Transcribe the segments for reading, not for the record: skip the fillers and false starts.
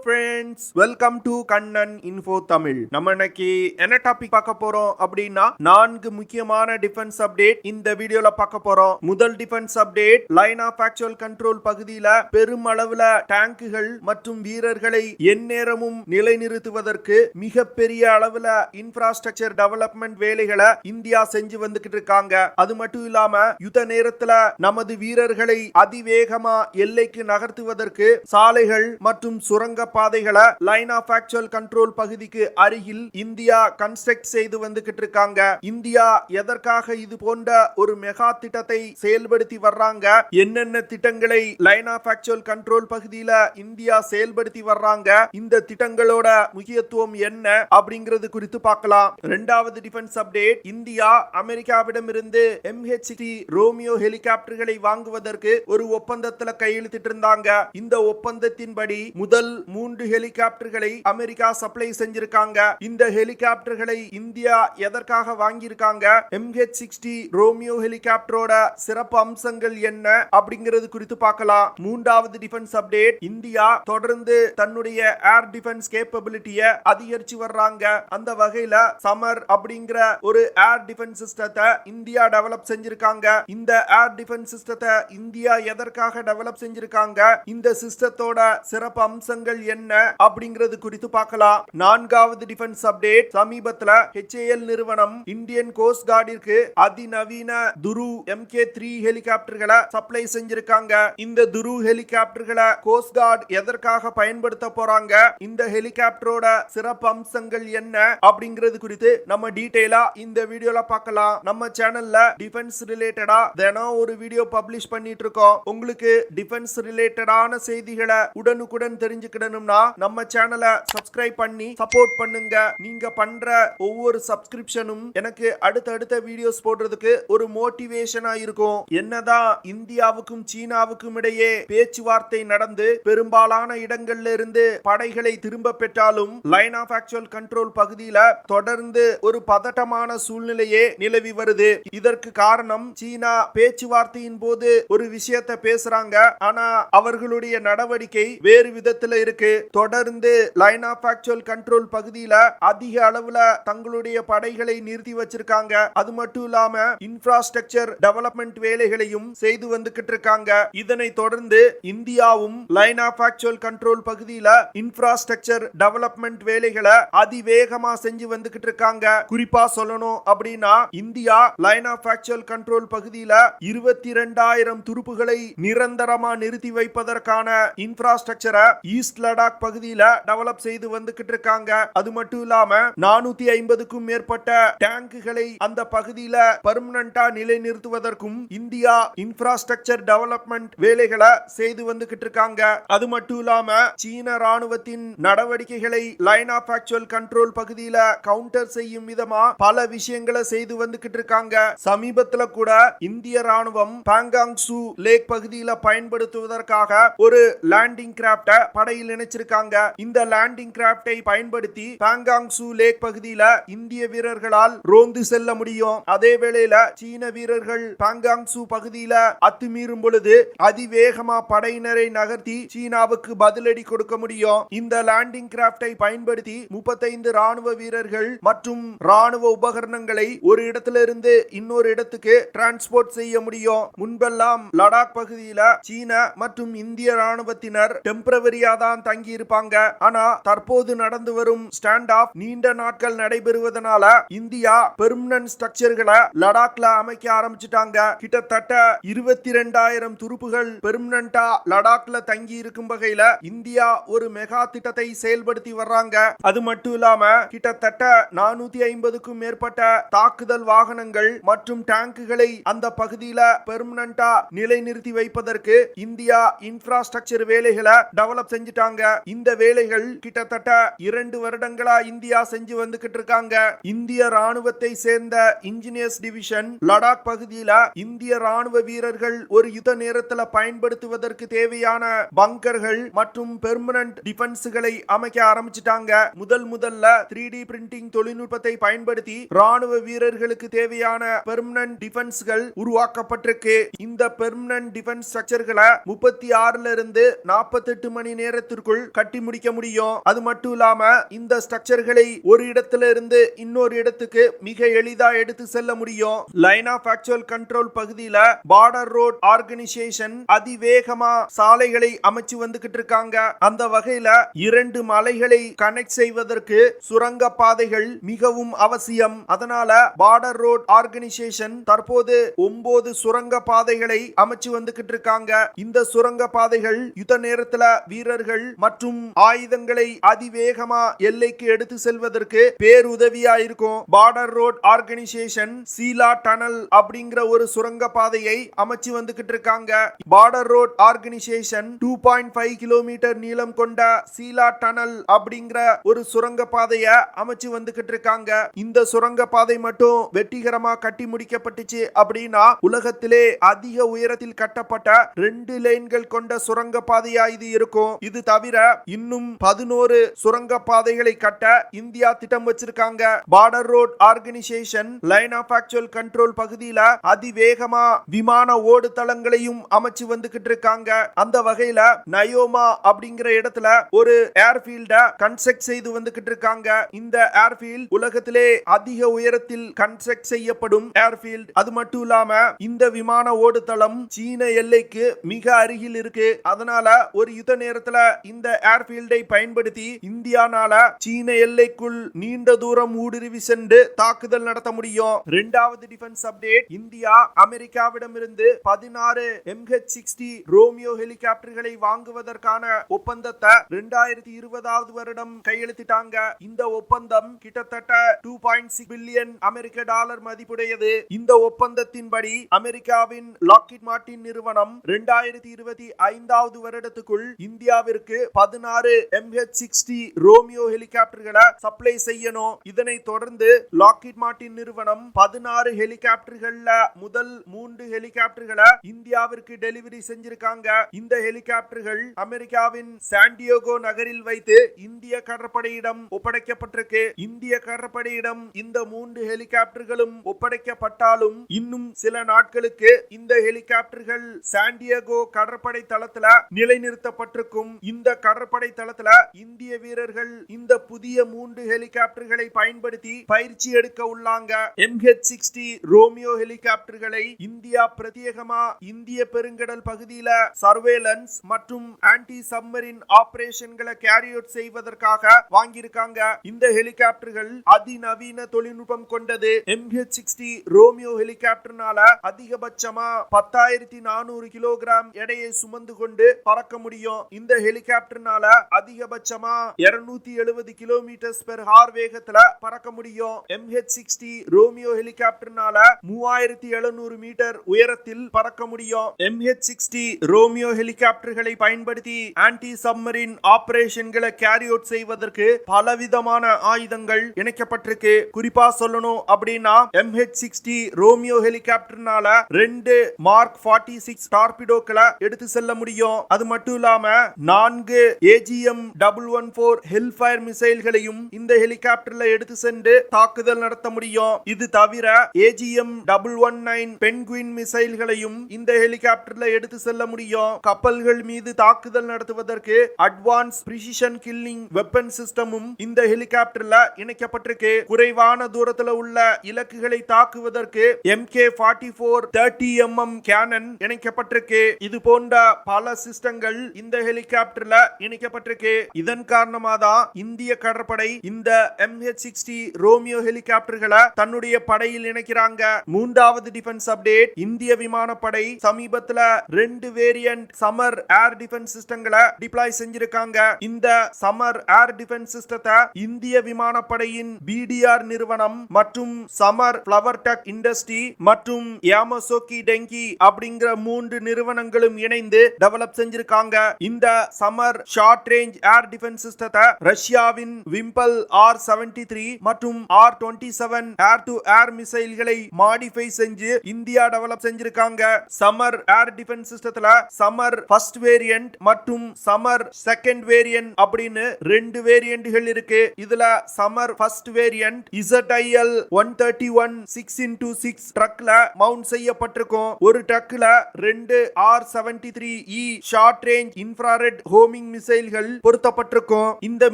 friends, welcome to Kannan Info Tamil. நம்ம இன்னைக்கு என்ன டாபிக் பார்க்க போறோம் அப்படின்னா 4 முக்கியமான டிஃபென்ஸ் அப்டேட் இந்த வீடியோல பார்க்க போறோம். முதல் defence update, line of actual control பகுதியில பெரும் அளவுல டேங்குகள் மற்றும் வீரர்களை எந்நேரமும் நிலைநிறுத்துவதற்கு மிகப்பெரிய அளவுல இன்ஃப்ராஸ்ட்ரக்சர் டெவலப்மெண்ட் வேலைகளை இந்தியா செஞ்சு வந்துகிட்டு இருக்காங்க. அது மட்டும் இல்லாம யுத்த நேரத்துல நமது வீரர்களை அதிவேகமா எல்லைக்கு நகர்த்துவதற்கு சாலைகள் மற்றும் சுரங்க பாதைகளை லைன் ஆஃப் ஆக்சுவல் கண்ட்ரோல் பகுதிக்கு அருகில் இந்தியா கன்ஸ்ட்ரக்ட் செய்து வந்துகிட்டு இருக்காங்க. இந்தியா எதற்காக இது போன்ற ஒரு மெகா திட்டத்தை செயல்படுத்தி வர்றாங்க, என்னென்ன திட்டங்களை லைன் ஆஃப் ஆக்சுவல் கண்ட்ரோல் பகுதியில இந்தியா செயல்படுத்தி வர்றாங்க, இந்த திட்டங்களோட முக்கியத்துவம் என்ன அப்படிங்கிறது குறித்து பார்க்கலாம். இரண்டாவது டிஃபென்ஸ் அப்டேட், இந்தியா அமெரிக்காவிடமிருந்து MH-60 ரோமியோ ஹெலிகாப்டர்களை வாங்குவதற்கு ஒரு ஒப்பந்தத்தில் கையெழுத்திட்டு இருந்தாங்க. இந்த ஒப்பந்தத்தின்படி முதல் 3 ஹெலிகாப்டர்களை அமெரிக்கா சப்ளை செஞ்சிருக்காங்க. இந்த ஹெலிகாப்டர்களை இந்தியா எதற்காக வாங்கியிருக்காங்க, MH-60 ரோமியோ ஹெலிகாப்டரோட சிறப்பு அம்சங்கள் என்ன அப்படிங்கிறது குறித்து பார்க்கலாம். மூன்றாவது டிஃபென்ஸ் அப்டேட், இந்தியா தொடர்ந்து தன்னுடைய ஏர் டிஃபென்ஸ் கேப்பபிலிட்டியை அதிகரிச்சு வர்றாங்க. அந்த வகையில சமர் அப்படிங்கிற ஒரு ஏர் டிஃபென்ஸ் சிஸ்டத்தை இந்தியா டெவலப் செஞ்சிருக்காங்க. இந்த ஏர் டிஃபென்ஸ் சிஸ்டத்தை இந்தியா எதற்காக டெவலப் செஞ்சிருக்காங்க, இந்த சிஸ்டத்தோட சிறப்பு அம்சங்கள் என்ன அப்படிங்கிறது குறித்து பார்க்கலாம். நான்காவது டிஃபென்ஸ் அப்டேட், சமீபத்துல HAL நிறுவனம் இந்தியன் கோஸ்ட் கார்டிற்கு அதிநவீன துரு MK3 ஹெலிகாப்டர்களை சப்ளை செஞ்சிருக்காங்க. இந்த துரு ஹெலிகாப்டர்களை கோஸ்ட் கார்டு எதற்காக பயன்படுத்த போறாங்க, இந்த ஹெலிகாப்டரோட சிறப்பு அம்சங்கள் என்ன அப்படிங்கிறது குறித்து நம்ம டீடைலா இந்த வீடியோல பார்க்கலாம். நம்ம சேனல்ல டிஃபென்ஸ் ரிலேட்டடா தினம் ஒரு வீடியோ பப்ளிஷ் பண்ணிட்டு இருக்கோம். உங்களுக்கு டிஃபென்ஸ் ரிலேட்டடான செய்திகளை உடனுக்குடன் தெரிஞ்சுக்கணும்னா நம்ம சேனலை சப்ஸ்கிரைப் பண்ணி சப்போர்ட் பண்ணுங்க. நீங்க பண்ற ஒவ்வொரு சப்ஸ்கிரிப்ஷனும் எனக்கு அடுத்தடுத்த வீடியோஸ் போடுறதுக்கு ஒரு மோட்டிவேஷனா இருக்கும். என்னதான் இந்தியாவுக்கும் சீனாவுக்கும் இடையே பேச்சுவார்த்தை நடந்து பெரும்பாலான இடங்கள்ல இருந்து படைகளை திரும்ப பெற்றாலும் லைன் ஆஃப் ஆக்சுவல் கண்ட்ரோல் பகுதியில தொடர்ந்து ஒரு பதட்டமான சூழ்நிலையே நிலவி வருது. இதற்கு காரணம், சீனா பேச்சுவார்த்தையின் போது ஒரு விஷயத்தை பேசுறாங்க, ஆனா அவர்களுடைய நடவடிக்கை வேறு விதத்துல இருக்கு. தொடர்ந்து லைன் ஆஃப் ஆக்சுவல் கண்ட்ரோல் பகுதியில அதிக அளவுல தங்களுடைய படைகளை நிறுத்தி வச்சிருக்காங்க. அது மட்டும் இல்லாம இன்ஃப்ராஸ்ட்ரக்சர் டெவலப்மெண்ட் வேலைகளையும் செய்து வந்துகிட்டு இருக்காங்க. இதனை தொடர்ந்து இந்தியாவும் லைன் ஆஃப் ஆக்சுவல் கண்ட்ரோல் பகுதியில இன்ஃப்ராஸ்ட்ரக்சர் டெவலப்மெண்ட் வேலைகளை அதிவேகமா செஞ்சு வந்துகிட்டு இருக்காங்க. குறிப்பா சொல்லணும் அப்படின்னா, India line of actual control பகுதியில 22,000 துருப்புகளை நிரந்தரமா நிறுத்தி வைப்பதற்கான இன்ஃப்ராஸ்ட்ரக்சரை ஈஸ்ட் லடாக் பகுதியில டெவலப் செய்து வந்துகிட்டு இருக்காங்க. அது மட்டும் இல்லாம 450க்கும் மேற்பட்ட டேங்குகளை அந்த பகுதியில பெர்மனண்டா நிலைநிறுத்துவதற்கும் இந்தியா இன்ஃப்ராஸ்ட்ரக்சர் டெவலப்மெண்ட் வேலைகளை செய்து வந்துகிட்டு இருக்காங்க. அது மட்டும் இல்லாம சீன ராணுவத்தின் நடவடிக்கைகளை லைன் ஆஃப் ஆக்சுவல் கண்ட்ரோல் பகுதியில கவுண்டர் செய்யும் விதமா பல விஷயங்களை செய்து வந்துகிட்டு இருக்காங்க. சமீபத்துல கூட இந்திய ராணுவம் பாங்காங் சூ லேக் பகுதியில பயன்படுத்துவதற்காக ஒரு லேண்டிங் கிராப்ட படையில் இணைச்சிருக்காங்க. இந்த லேண்டிங் கிராப்டை பயன்படுத்தி பாங்காங் சூ லேக் பகுதியில இந்திய வீரர்களால் ரோந்து செல்ல முடியும். அதே வேளையில சீன வீரர்கள் பாங்காங் சூ பகுதியில அத்துமீறும் பொழுது அதிவேகமா படையினரை நகர்த்தி சீனாவுக்கு பதிலடி கொடுக்க முடியும். இந்த லேண்டிங் கிராப்டை பயன்படுத்தி 35 ராணுவ வீரர்கள் மற்றும் ராணுவ உபகரணங்களை ஒரு இடத்திலிருந்து இன்னொரு இடத்துக்கு டிரான்ஸ்போர்ட் செய்ய முடியும். முன்பெல்லாம் லடாக் பகுதியில சீன மற்றும் இந்திய ராணுவத்தினர் டெம்பரவரியா தான் தங்கி இருப்பாங்க. ஆனா தற்போது நடந்து வரும் ஸ்டாண்ட் ஆஃப் நீண்ட நாட்கள் நடைபெறுவதனால இந்தியா பெர்மனன்ட் ஸ்ட்ரக்சர்களை லடாக்ல அமைக்க ஆரம்பிச்சிட்டாங்க. கிட்டத்தட்ட 22,000 துருப்புகள் பெர்மனண்டா லடாக்ல தங்கி இருக்கும் வகையில இந்தியா ஒரு மெகா திட்டத்தை செயல்படுத்தி வர்றாங்க. அது மட்டும் இல்லாம கிட்டத்தட்ட 450க்கும் மேற்பட்ட தாக்குதல் வாகனங்கள் மற்றும் டேங்குகளை அந்த பகுதியில பெர்மனண்டா நிலைநிறுத்தி வைப்பதற்கு இந்தியா இன்ஃப்ராஸ்ட்ரக்சர் வேலைகளை டெவலப் செஞ்சிட்டாங்க. இந்த வேலைகள் கிட்டத்தட்ட 2 வருடங்களா இந்தியா செஞ்சு வந்துகிட்டு இருக்காங்க. இந்திய ராணுவத்தை சேர்ந்த இன்ஜினியர்ஸ் டிவிஷன் லடாக் பகுதியில இந்திய ராணுவ வீரர்கள் ஒரு யுத்த நேரத்தில் பயன்படுத்துவதற்கு தேவையான பங்கர்கள் மற்றும் பெர்மனன்ட் டிஃபென்ஸ்களை அமைக்க ஆரம்பிச்சிட்டாங்க. முதல்ல 3D பிரிண்டிங் தொழில்நுட்பத்தை பயன்படுத்தி ராணுவ வீரர்களுக்கு தேவையான பெர்மனன்ட் டிஃபென்ஸ்கள் உருவாக்கப்பட்டிருக்கு. இந்த பெர்மனன்ட் டிஃபென்ஸ் ஸ்ட்ரக்சர்களை 36 இருந்து 48 மணி நேரத்திற்குள் நிமிடங்களுக்குள் கட்டி முடிக்க முடியும். அது மட்டும் இல்லாம இந்த ஸ்ட்ரக்சர்களை ஒரு இடத்துல இருந்து இன்னொரு இடத்துக்கு மிக எளிதா எடுத்து செல்ல முடியும். லைன் ஆஃப் ஆக்சுவல் கண்ட்ரோல் பகுதியில பார்டர் ரோட் ஆர்கனைசேஷன் அதிவேகமா சாலைகளை அமைச்சு வந்துகிட்டு இருக்காங்க. அந்த வகையில 2 மலைகளை கனெக்ட் செய்வதற்கு சுரங்க பாதைகள் மிகவும் அவசியம். அதனால பார்டர் ரோட் ஆர்கனைசேஷன் தற்போது 9 சுரங்க பாதைகளை அமைச்சு வந்துகிட்டு இருக்காங்க. இந்த சுரங்க பாதைகள் யுத்த நேரத்துல வீரர்கள் மற்றும் ஆயுதங்களை அதிவேகமா எல்லைக்கு எடுத்து செல்வதற்கு பேருதவியா இருக்கும். பார்டர் ரோட் ஆர்கனைசேஷன் சீலா டனல் அப்படிங்கிற ஒரு சுரங்க பாதையை அமைச்சு வந்துகிட்டு இருக்காங்க. பார்டர் ரோட் ஆர்கனைசேஷன் 2.5 கிலோமீட்டர் நீளம் கொண்ட சீலா டனல் அப்படிங்கிற ஒரு சுரங்க பாதையை அமைச்சு வந்துகிட்டு இருக்காங்க. இந்த சுரங்க பாதை மட்டும் வெற்றிகரமா கட்டி முடிக்கப்பட்டுச்சு அப்படின்னா உலகத்திலே அதிக உயரத்தில் கட்டப்பட்ட 2 லைன்கள் கொண்ட சுரங்க பாதையா இது இருக்கும். இது தவிர இன்னும் 11 சுரங்க பாதைகளை கட்ட இந்தியா திட்டம் வச்சிருக்காங்க. Border road organisation line of actual control பகுதியில அதிவேகமா விமான ஓடுதளங்களையும் அமைச்சு வந்துகிட்டு இருக்காங்க. அந்த வகையில நயோமா அப்படிங்கிற இடத்துல ஒரு ஏர்ஃபீல்ட கன்ஸ்ட்ரக்ட் செய்து வந்துகிட்டு இருக்காங்க. இந்த ஏர்ஃபீல்ட் உலகத்திலே அதிக உயரத்தில் கன்ஸ்ட்ரக்ட் செய்யப்படும் ஏர்ஃபீல்ட். அது மட்டும் இல்லாம இந்த விமான ஓடுதளம் சீன எல்லைக்கு மிக அருகில் இருக்கு. அதனால ஒரு யுத்த நேரத்துல இந்த ஏர்ஃபீல்டை பயன்படுத்தி இந்தியானால சீன எல்லைக்குள் நீண்ட தூரம் ஊடுருவி சென்று தாக்குதல் நடத்த முடியும். இரண்டாவது டிஃபென்ஸ் அப்டேட், இந்தியா அமெரிக்காவிடமிருந்து 16 MH-60 ரோமியோ ஹெலிகாப்டர்களை வாங்குவதற்கான ஒப்பந்தத்தை 2020 வருடம் கையெழுத்திட்டாங்க. இந்த ஒப்பந்தம் கிட்டத்தட்ட 2.6 பில்லியன் அமெரிக்க டாலர் மதிப்புடையது. இந்த ஒப்பந்தத்தின்படி அமெரிக்காவின் லாக்ஹீட் மார்ட்டின் நிறுவனம் 2025 வருடத்துக்குள் இந்தியாவிற்கு 16 MH-60 ரோமியோ ஹெலிகாப்டர்களை சப்ளை செய்யணும். இதனை தொடர்ந்து லாக்ஹீட் மார்ட்டின் நிறுவனம் 16 ஹெலிகாப்டர்கள்ல முதல் 3 ஹெலிகாப்டர்களை இந்தியாவிற்கு டெலிவரி செஞ்சிருக்காங்க. இந்த ஹெலிகாப்டர்கள் அமெரிக்காவின் சாண்டியாகோ நகரில் வைத்து இந்திய கடற்படையிடம் ஒப்படைக்கப்பட்டிருக்கு. இந்திய கடற்படையிடம் இந்த 3 ஹெலிகாப்டர்களும் ஒப்படைக்கப்பட்டாலும் இன்னும் சில நாட்களுக்கு இந்த ஹெலிகாப்டர்கள் சாண்டியாகோ கடற்படை தளத்துல நிலைநிறுத்தப்பட்டிருக்கும். இந்த கடற்படை தளத்துல இந்திய வீரர்கள் இந்த புதிய 3 ஹெலிகாப்டர்களை பயன்படுத்தி பயிற்சி எடுக்க உள்ளாங்க. MH-60 ரோமியோ ஹெலிகாப்டர்களை இந்தியா பிரத்யேகமா இந்திய பெருங்கடல் பகுதியில சர்வேலன்ஸ் மற்றும் ஆன்டி சப்மரின் ஆபரேஷன்களை கேரி அவுட் செய்வதற்காக வாங்கியிருக்காங்க. இந்த ஹெலிகாப்டர்கள் அதிநவீன தொழில்நுட்பம் கொண்டது. MH-60 ரோமியோ ஹெலிகாப்டர்னால அதிகபட்சமா 10,400 கிலோகிராம் எடையை சுமந்து கொண்டு பறக்க முடியும். இந்த ஹெலிகாப்டர்னால அதிகபட்சமா 270 கிலோமீட்டர் பெர் ஹார் வேகத்துல பறக்க முடியும். MH-60 ரோமியோ ஹெலிகாப்டர்னால 3700 மீட்டர் உயரத்தில் பறக்க முடியும். MH-60 ரோமியோ ஹெலிகாப்டர்களை பயன்படுத்தி ஆன்டி சப்மரின் ஆபரேஷன்களை கேரி அவுட் செய்வதற்கு பலவிதமான ஆயுதங்கள் இணைக்கப்பட்டிருக்கு. குறிப்பா சொல்லணும் அப்படின்னா MH-60 ரோமியோ ஹெலிகாப்டர்னால 2 மார்க் 46 டார்பிடோக்களை எடுத்து செல்ல முடியும். அது மட்டும் இல்லாம 4 AGM-114 ஹெல்ஃபயர் மிசைல்களையும் இந்த ஹெலிகாப்டர்ல எடுத்து சென்று தாக்குதல் நடத்த முடியும். இது தவிர AGM-119 பென்குயின் மிசைல்களையும் இந்த ஹெலிகாப்டர்ல எடுத்து செல்ல முடியும். கப்பல்கள் மீது தாக்குதல் நடத்துவதற்கு அட்வான்ஸ் பிரிசிஷன் கில்லிங் வெப்பன் சிஸ்டமும் இந்த ஹெலிகாப்டர்ல இணைக்கப்பட்டிருக்கு. குறைவான தூரத்துல உள்ள இலக்குகளை தாக்குவதற்கு MK-44 30mm Kannan இணைக்கப்பட்டிருக்கு. இது போன்ற பல சிஸ்டங்கள் இந்த ஹெலிகாப்டர்ல இணைக்கப்பட்டிருக்கு. இதன் காரணமாக தான் இந்திய கடற்படை இந்த MH-60 ரோமியோ ஹெலிகாப்டர்களை தன்னுடைய படையில் இணைக்கிறாங்க. மூன்றாவது டிஃபென்ஸ் அப்டேட், இந்திய விமானப்படை சமீபத்துல 2 வேரியன்ட் சமர் ஏர் டிஃபென்ஸ் சிஸ்டங்களை டிப்ளாய் செஞ்சிருக்காங்க. இந்த சமர் ஏர் டிஃபென்ஸ் சிஸ்டத்தை இந்திய விமானப்படையின் BDR நிறுவனம் மற்றும் சமர் பிளவர் டெக் இண்டஸ்ட்ரி மற்றும் யாமசோக்கி டெங்கி அப்படிங்கிற 3 நிறுவனங்களும் இணைந்து டெவலப் செஞ்சிருக்காங்க. இந்த Samar short range air defence சிஸ்டத்தை ரஷ்யாவின் விம்பல் R-73 மற்றும் R-27 ஏர் டு ஏர் மிசைல்களை மாடிஃபை செஞ்சு இந்தியா டெவலப் செஞ்சிருக்காங்க. சமர் ஏர் டிஃபென்ஸ் சிஸ்டத்துல சமர் ஃபர்ஸ்ட் வேரியன்ட் மற்றும் சமர் செகண்ட் வேரியன்ட் அப்படின்னு 2 வேரியன்ட்கள் இருக்கு. இதுல Samar first variant ZIL-131 6x6 ட்ரக்ல மவுண்ட் செய்யப்பட்டிருக்கும். ஒரு ட்ரக்ல 2 R-73E short range infrared homing homing மிசைல்கள் பொருத்தப்பட்டிருக்கும். இந்த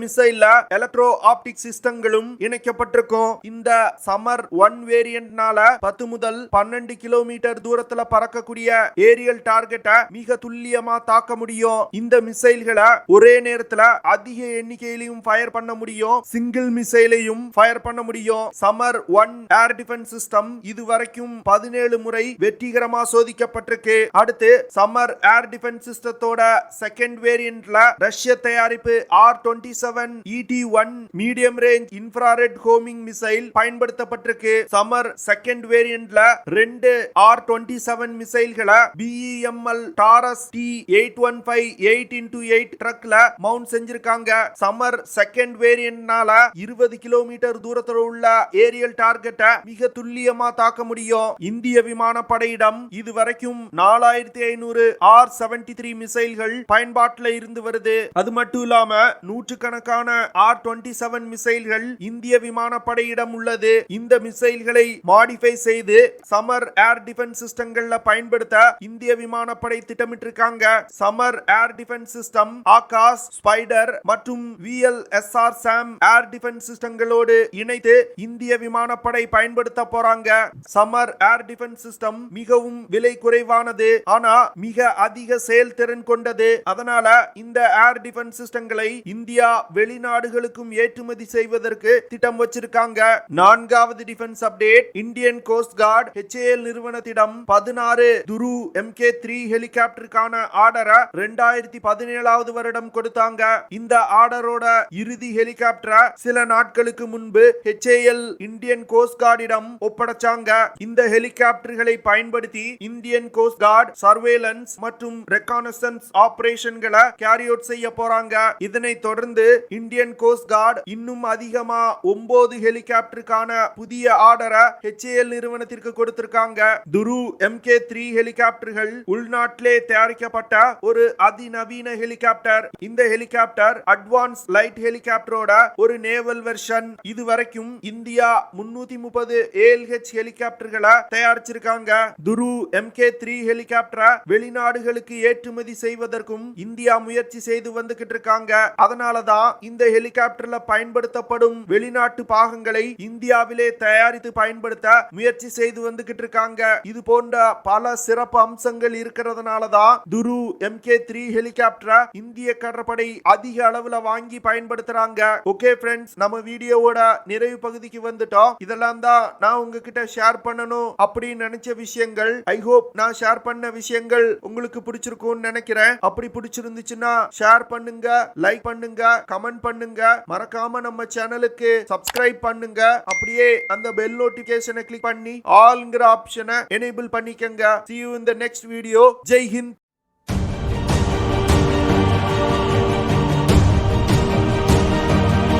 மிசைல்ல எலக்ட்ரோ ஆப்டிக் சிஸ்டங்களும் இணைக்கப்பட்டிருக்கும். இந்த சமர் 1 வேரியன்ட்னால 10 முதல் 12 கிலோமீட்டர் தூரத்துல பறக்கக்கூடிய ஏரியல் டார்கெட்டை மிக துல்லியமா தாக்க முடியும். இந்த மிசைல்களை ஒரே நேரத்துல அதிக எண்ணிக்கையிலும் ஃபயர் பண்ண முடியும். சிங்கிள் மிசைலையும் ஃபயர் பண்ண முடியும். சமர் 1 ஏர் டிஃபென்ஸ் சிஸ்டம் இதுவரைக்கும் 17 முறை வெற்றிகரமா சோதிக்கப்பட்டிருக்கு. அடுத்து சமர் ஏர் டிஃபென்ஸ் சிஸ்டத்தோட செகண்ட் வேரியன்ட்ல ரஷ்ய தயாரிப்பு R-27 ET-1 medium range infrared homing missile பயன்படுத்தப்பட்டிருக்கு. சமர் செகண்ட் வேரியன்ட்ல 2 R-27 மிசைல்களை BEML டாரஸ் T-815 8x8 ட்ரக்ல மவுண்ட் செஞ்சிருக்காங்க. சமர் செகண்ட் வேரியன்ட்னால 20 கிலோமீட்டர் தூரத்தில் உள்ள ஏரியல் டார்கெட்டை மிக துல்லியமா தாக்க முடியும். இந்திய விமானப்படையிடம் இதுவரைக்கும் 4500 R-73 மிசைல்கள் பயன்பாட்டில் இருந்து வருது. அது மட்டும் இல்லாம நூற்றுக்கணக்கான R-27 மிசைல்கள் இந்திய விமானப்படையிடம் உள்ளது. இந்த மிசைல்களை மாடிஃபை செய்து சமர் ஏர் டிஃபென்ஸ் சிஸ்டங்கள்ல பயன்படுத்த இந்திய விமானப்படை திட்டமிட்டிருக்காங்க. Samar air defence system Akash, Spyder மற்றும் VLSR சாம் ஏர் டிஃபென்ஸ் சிஸ்டங்களோடு இணைத்து இந்திய விமானப்படை பயன்படுத்த போறாங்க. சமர் ஏர் டிஃபென்ஸ் சிஸ்டம் மிகவும் விலை குறைவானது, ஆனா மிக அதிக செயல்திறன் கொண்டது. அதனால இந்த ஏர் டிஃபென்ஸ் சிஸ்டங்களை இந்தியா வெளிநாடுகளுக்கும் ஏற்றுமதி செய்வதற்கு திட்டம் வச்சிருக்காங்க. நான்காவது defence update, Indian cost card HAL நிறுவனத்திடம் 16 துரு MK3 ஹெலிகாப்டருக்கான ஆர்டரை 2017 வருடம் கொடுத்தாங்க. இந்த ஆர்டரோட இறுதி ஹெலிகாப்டரை சில நாட்களுக்கு முன்பு HAL இந்தியன் கோஸ்ட் கார்டிடம் ஒப்படைச்சாங்க. இந்த ஹெலிகாப்டர்களை பயன்படுத்தி இந்தியன் கோஸ்ட் கார்டு சர்வேலன்ஸ் மற்றும் ரெகானசன்ஸ் ஆபரேஷன்களை கேரி அவுட் செய்ய போறாங்க. இதனை தொடர்ந்து இந்தியன் கோஸ்ட் கார்டு இன்னும் அதிகமா 9 ஹெலிகாப்டருக்கான புதிய ஆர்டரை HAL நிறுவனத்திற்கு கொடுத்திருக்காங்க. துரு MK3 ஹெலிகாப்டர்கள் உள்நாட்டிலே தயாரிக்கப்பட்ட ஒரு அதிநவீன ஹெலிகாப்டர். இந்த ஹெலிகாப்டர் அட்வான்ஸ் லைட் ஹெலிகாப்டரோட ஒரு நேவல் வெர்ஷன். இதுவரைக்கும் இந்தியா 330 ALH ஹெலிகாப்டர்களை தயாரிச்சிருக்காங்க. துரு MK3 ஹெலிகாப்டரை வெளிநாடுகளுக்கு ஏற்றுமதி செய்வதற்கும் இந்தியா முயற்சி செய்து வந்துகிட்டு இருக்காங்க. அதனாலதான் இந்த ஹெலிகாப்டர்ல பயன்படுத்தப்படும் வெளிநாட்டு பாகங்களை இந்தியாவிலே தயாரித்து பயன்படுத்த முயற்சி செய்து வந்துகிட்டு இருக்காங்க. இது போன்ற பல சிறப்பு அம்சங்கள் இருக்கிறதுனாலதான் துரு MK3 ஹெலிகாப்டரை இந்திய கடற்படை அதிக அளவுல வாங்கி பயன்படுத்துறாங்க. ஓகே ஃப்ரெண்ட்ஸ், நம்ம வீடியோவோட நிறைவு பகுதிக்கு வந்துட்டோம். இதெல்லாம் தான் நான் உங்ககிட்ட ஷேர் பண்ணணும் அப்படின்னு நினைச்ச விஷயங்கள். ஐ ஹோப் நான் ஷேர் பண்ண விஷயங்கள் உங்களுக்கு பிடிச்சிருக்கும்னு நினைக்கிறேன். அப்படி பிடிச்சிருந்துச்சுன்னா ஷேர் பண்ணுங்க, லைக் பண்ணுங்க, கமெண்ட் பண்ணுங்க. மறக்காம நம்ம சேனலுக்கு சப்ஸ்கிரைப் பண்ணுங்க. அப்படியே அந்த பெல் நோட்டிபிகேஷனை கிளிக் பண்ணி ஆல்ங்கிற ஆப்ஷனை எனேபிள் பண்ணிக்கங்க. See you in the next video. Jai Hind.